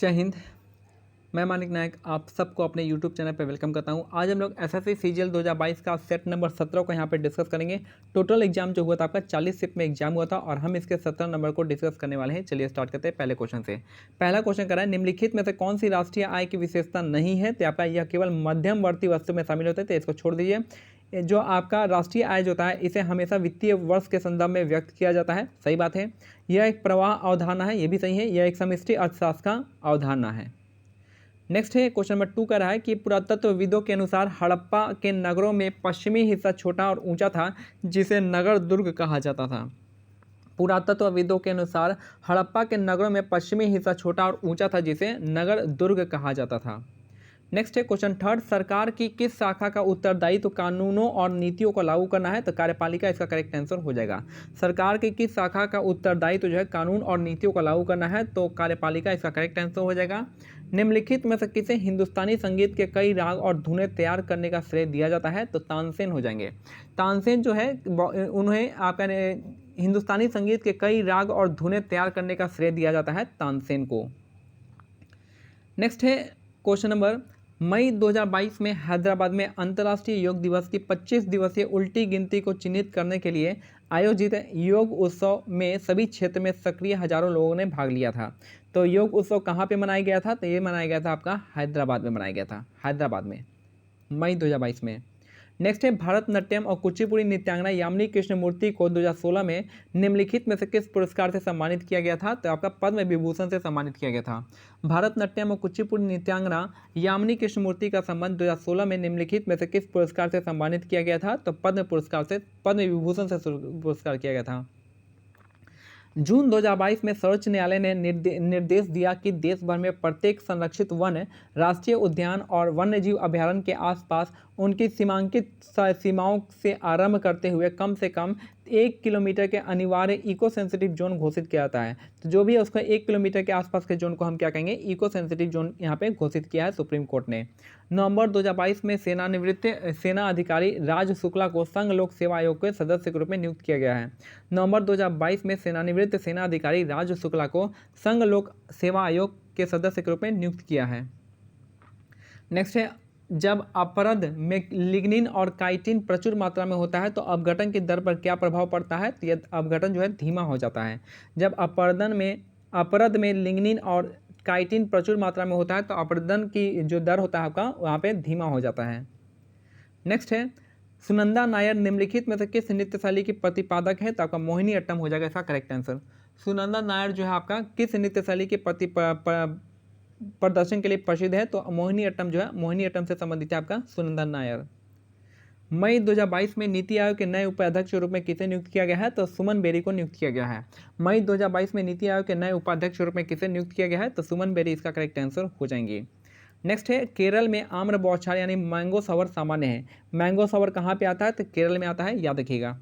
जय हिंद। मैं मानिक नायक आप सबको अपने YouTube चैनल पर वेलकम करता हूं। आज हम लोग एसएससी सीजीएल 2022 का सेट नंबर 17 को यहां पे डिस्कस करेंगे। टोटल एग्जाम जो हुआ था आपका 40 शिफ्ट में एग्जाम हुआ था और हम इसके 17 नंबर को डिस्कस करने वाले हैं। चलिए स्टार्ट करते हैं पहले क्वेश्चन से। पहला क्वेश्चन करा है, निम्नलिखित में से कौन सी राष्ट्रीय आय की विशेषता नहीं है? तो आपका यह केवल मध्यमवर्ती वस्तु में शामिल होते हैं, तो इसको छोड़ दीजिए। जो आपका राष्ट्रीय आय जो होता है इसे हमेशा वित्तीय वर्ष के संदर्भ में व्यक्त किया जाता है, सही बात है। यह एक प्रवाह अवधारणा है, यह भी सही है। यह एक समष्टि अर्थशास्त्र का अवधारणा है। नेक्स्ट है क्वेश्चन नंबर 2 का रहा है कि पुरातत्वविदों के अनुसार हड़प्पा के नगरों में पश्चिमी हिस्सा छोटा और ऊंचा था, जिसे नगर दुर्ग कहा जाता था। पुरातत्वविदों के अनुसार हड़प्पा के नगरों में पश्चिमी हिस्सा छोटा और ऊंचा था, जिसे नगर दुर्ग कहा जाता था। नेक्स्ट है क्वेश्चन 3, सरकार की किस शाखा का उत्तरदायित्व कानूनों और नीतियों को लागू करना है? तो कार्यपालिका इसका करेक्ट आंसर हो जाएगा। सरकार की किस शाखा का उत्तरदायित्व जो है कानून और नीतियों को लागू करना है? तो कार्यपालिका इसका करेक्ट आंसर हो जाएगा। निम्नलिखित में से किसे हिंदुस्तानी संगीत के कई राग और धुनें तैयार करने का श्रेय दिया जाता है? तो तानसेन हो जाएंगे। तानसेन जो है उन्हें आपका हिंदुस्तानी संगीत के कई राग और धुनें तैयार करने का श्रेय दिया जाता है तानसेन को। नेक्स्ट है क्वेश्चन नंबर, मई 2022 में हैदराबाद में अंतर्राष्ट्रीय योग दिवस की 25 दिवसीय उल्टी गिनती को चिन्हित करने के लिए आयोजित योग उत्सव में सभी क्षेत्र में सक्रिय हजारों लोगों ने भाग लिया था। तो योग उत्सव कहाँ पे मनाया गया था? तो ये मनाया गया था आपका हैदराबाद में मनाया गया था, हैदराबाद में मई 2022 में। नेक्स्ट है, भारतनाट्यम और कुचिपुड़ी नृत्यांगना यामिनी कृष्णमूर्ति को 2016 में निम्नलिखित में से किस पुरस्कार से सम्मानित किया गया था? तो आपका पद्म विभूषण से सम्मानित किया गया था। भारतनाट्यम और कुचिपुड़ी नृत्यांगना यामिनी कृष्णमूर्ति का संबंध 2016 में निम्नलिखित में से किस पुरस्कार से सम्मानित किया गया था? तो पद्म पुरस्कार से, पद्म विभूषण से पुरस्कार किया गया था। जून 2022 में सर्वोच्च न्यायालय ने निर्देश दिया कि देश भर में प्रत्येक संरक्षित वन, राष्ट्रीय उद्यान और वन्यजीव अभयारण्य के आसपास उनकी सीमांकित सीमाओं से आरंभ करते हुए कम से कम 1 किलोमीटर के अनिवार्य इको सेंसिटिव जोन घोषित किया जाता है। तो जो भी है उसका 1 किलोमीटर के आसपास के जोन को हम क्या कहेंगे? इको सेंसिटिव जोन यहाँ पे घोषित किया है सुप्रीम कोर्ट ने। नवंबर 2022 में सेनानिवृत्त सेना अधिकारी राज शुक्ला को संघ लोक सेवा आयोग के सदस्य के रूप में नियुक्त किया गया है। नवंबर 2022 में सेनानिवृत्त सेना अधिकारी राज शुक्ला को संघ लोक सेवा आयोग के सदस्य के रूप में नियुक्त किया है। नेक्स्ट है, जब अपरद में लिग्निन और काइटिन प्रचुर मात्रा में होता है तो अपघटन की दर पर क्या प्रभाव पड़ता है? तो यह अपघटन जो है धीमा हो जाता है। जब अपरद में लिग्निन और काइटिन प्रचुर मात्रा में होता है तो अपरदन की जो दर होता है आपका वहाँ पे धीमा हो जाता है। नेक्स्ट है, सुनंदा नायर निम्नलिखित में से किस नृत्य शैली की प्रतिपादक है? तो आपका मोहिनी अट्टम हो जाएगा इसका करेक्ट आंसर। सुनंदा नायर जो है आपका किस नृत्य शैली के प्रदर्शन के लिए प्रसिद्ध है? तो मोहिनी अट्टम जो है, मोहिनी अट्टम से संबंधित है आपका सुनंदा नायर। मई 2022 में नीति आयोग के नए उपाध्यक्ष के रूप में किसे नियुक्त किया गया है? तो सुमन बेरी को नियुक्त किया गया है। मई 2022 में नीति आयोग के नए उपाध्यक्ष के रूप में किसे नियुक्त किया गया है? तो सुमन बेरी इसका करेक्ट आंसर हो जाएंगी। नेक्स्ट है, केरल में आम्र बौछार यानी मैंगो सवर सामान्य है। मैंगो सवर कहाँ पे आता है? तो केरल में आता है, याद रखिएगा।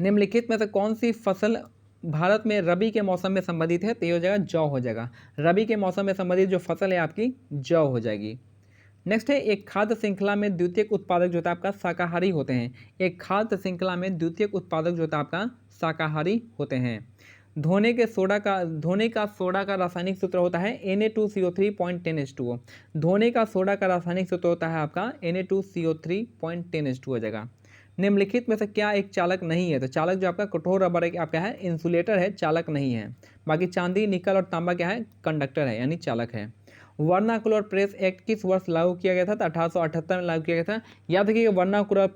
निम्नलिखित में से कौन सी फसल भारत में रबी के मौसम में संबंधित है? तो ये हो जाएगा जौ हो जाएगा। रबी के मौसम में संबंधित जो फसल है आपकी जौ हो जाएगी। नेक्स्ट है, एक खाद्य श्रृंखला में द्वितीयक उत्पादक जो होता है आपका शाकाहारी होते हैं। एक खाद्य श्रृंखला में द्वितीयक उत्पादक जो होता है आपका शाकाहारी होते हैं। धोने का सोडा का रासायनिक सूत्र होता है Na2CO3.10H2O। धोने का सोडा का रासायनिक सूत्र होता है आपका Na2CO3.10H2 हो जाएगा। निम्नलिखित में से क्या एक चालक नहीं है? तो चालक जो आपका कठोर रबर है आपका है, इंसुलेटर है, चालक नहीं है। बाकी चांदी, निकल और तांबा क्या है? कंडक्टर है यानी चालक है। वर्नाकुलर प्रेस एक्ट किस वर्ष लागू किया गया था? तो 1878 में लागू किया गया था। याद रखिए, वर्नाकुलर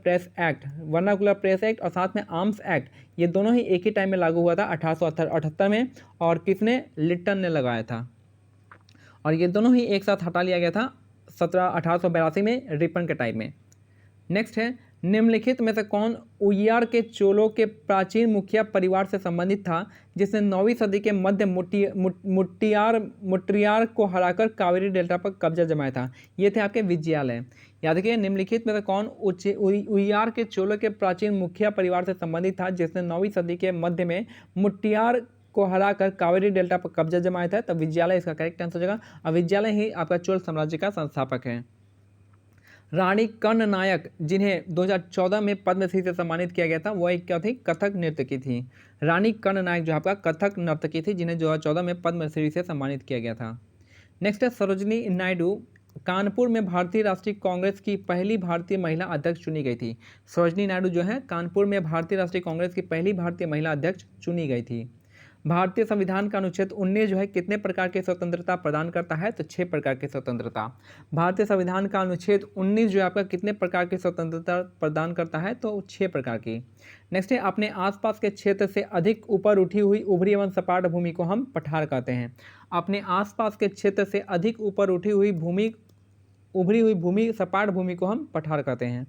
प्रेस एक्ट और साथ में आर्म्स एक्ट, ये दोनों ही एक ही टाइम में लागू हुआ था 1878 में। और किसने? लिट्टन ने लगाया था। और ये दोनों ही एक साथ हटा लिया गया था 1882 में रिपन के टाइम में। नेक्स्ट है, निम्नलिखित में से कौन उय्यार के चोलों के प्राचीन मुखिया परिवार से संबंधित था जिसने 9वीं सदी के मध्य मुट्टियार को हराकर कावेरी डेल्टा पर कब्जा जमाया था? ये थे आपके विजयालय। याद रखिए, निम्नलिखित में से कौन उय्यार के चोलों के प्राचीन मुखिया परिवार से संबंधित था जिसने 9वीं सदी के मध्य में मुट्टियार को हराकर कावेरी डेल्टा पर कब्जा जमाया था? तो विजयालय इसका करेक्ट आंसर हो जाएगा। और विजयालय ही आपका चोल साम्राज्य का संस्थापक है। रानी कर्ण नायक, जिन्हें 2014 में पद्मश्री से सम्मानित किया गया था, वह एक क्या थी? कथक नृत्यकी थी। रानी कर्ण नायक जो आपका कथक नर्तकी थी, जिन्हें 2014 में पद्मश्री से सम्मानित किया गया था। नेक्स्ट है सरोजिनी नायडू कानपुर में भारतीय राष्ट्रीय कांग्रेस की पहली भारतीय महिला अध्यक्ष चुनी गई थी। सरोजिनी नायडू जो है कानपुर में भारतीय राष्ट्रीय कांग्रेस की पहली भारतीय महिला अध्यक्ष चुनी गई थी। भारतीय संविधान का अनुच्छेद 19 जो है कितने प्रकार की स्वतंत्रता प्रदान करता है, तो 6 प्रकार की स्वतंत्रता। भारतीय संविधान का अनुच्छेद 19 जो है आपका कितने प्रकार की स्वतंत्रता प्रदान करता है, तो 6 प्रकार की। नेक्स्ट है अपने आसपास के क्षेत्र से अधिक ऊपर उठी हुई उभरी एवं सपाट भूमि को हम पठार कहते हैं। अपने आसपास के क्षेत्र से अधिक ऊपर उठी हुई उभरी हुई भूमि सपाट भूमि को हम पठार कहते हैं।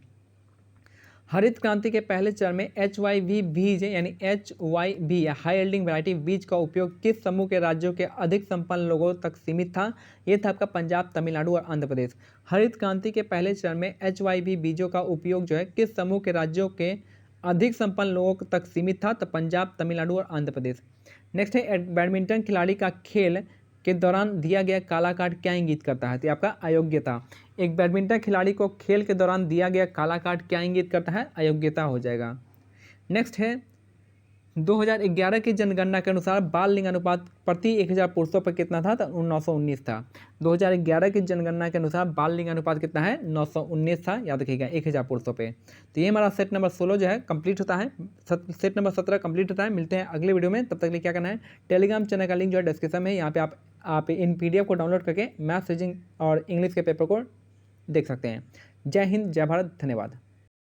हरित क्रांति के पहले चरण में HYV बीज यानी HYV या हाई यील्डिंग वैरायटी बीज का उपयोग किस समूह के राज्यों के अधिक संपन्न लोगों तक सीमित था, ये था आपका पंजाब, तमिलनाडु और आंध्र प्रदेश। हरित क्रांति के पहले चरण में HYV बीजों का उपयोग जो है किस समूह के राज्यों के अधिक संपन्न लोगों तक सीमित था, तो पंजाब, तमिलनाडु और आंध्र प्रदेश। नेक्स्ट है बैडमिंटन खिलाड़ी का खेल के दौरान दिया गया काला कार्ड क्या इंगित करता है, तो आपका अयोग्यता। एक बैडमिंटन खिलाड़ी को खेल के दौरान दिया गया काला कार्ड क्या इंगित करता है, अयोग्यता हो जाएगा। नेक्स्ट है 2011 की जनगणना के अनुसार बाल लिंग अनुपात प्रति 1000 पुरुषों पर कितना था, तो 919 था। 2011 की जनगणना के अनुसार बाल लिंग अनुपात कितना है, 919 था, याद रखिएगा 1000 पुरुषों पे। तो ये हमारा सेट नंबर 16 जो है कंप्लीट होता है, सेट नंबर 17 कंप्लीट होता है। मिलते हैं अगले वीडियो में, तब तक के लिए क्या करना है, टेलीग्राम चैनल का लिंक जो है डिस्क्रिप्शन में, यहाँ पे आप इन PDF को डाउनलोड करके मैथ्स, रीजनिंग और इंग्लिश के पेपर को देख सकते हैं। जय हिंद, जय भारत, धन्यवाद।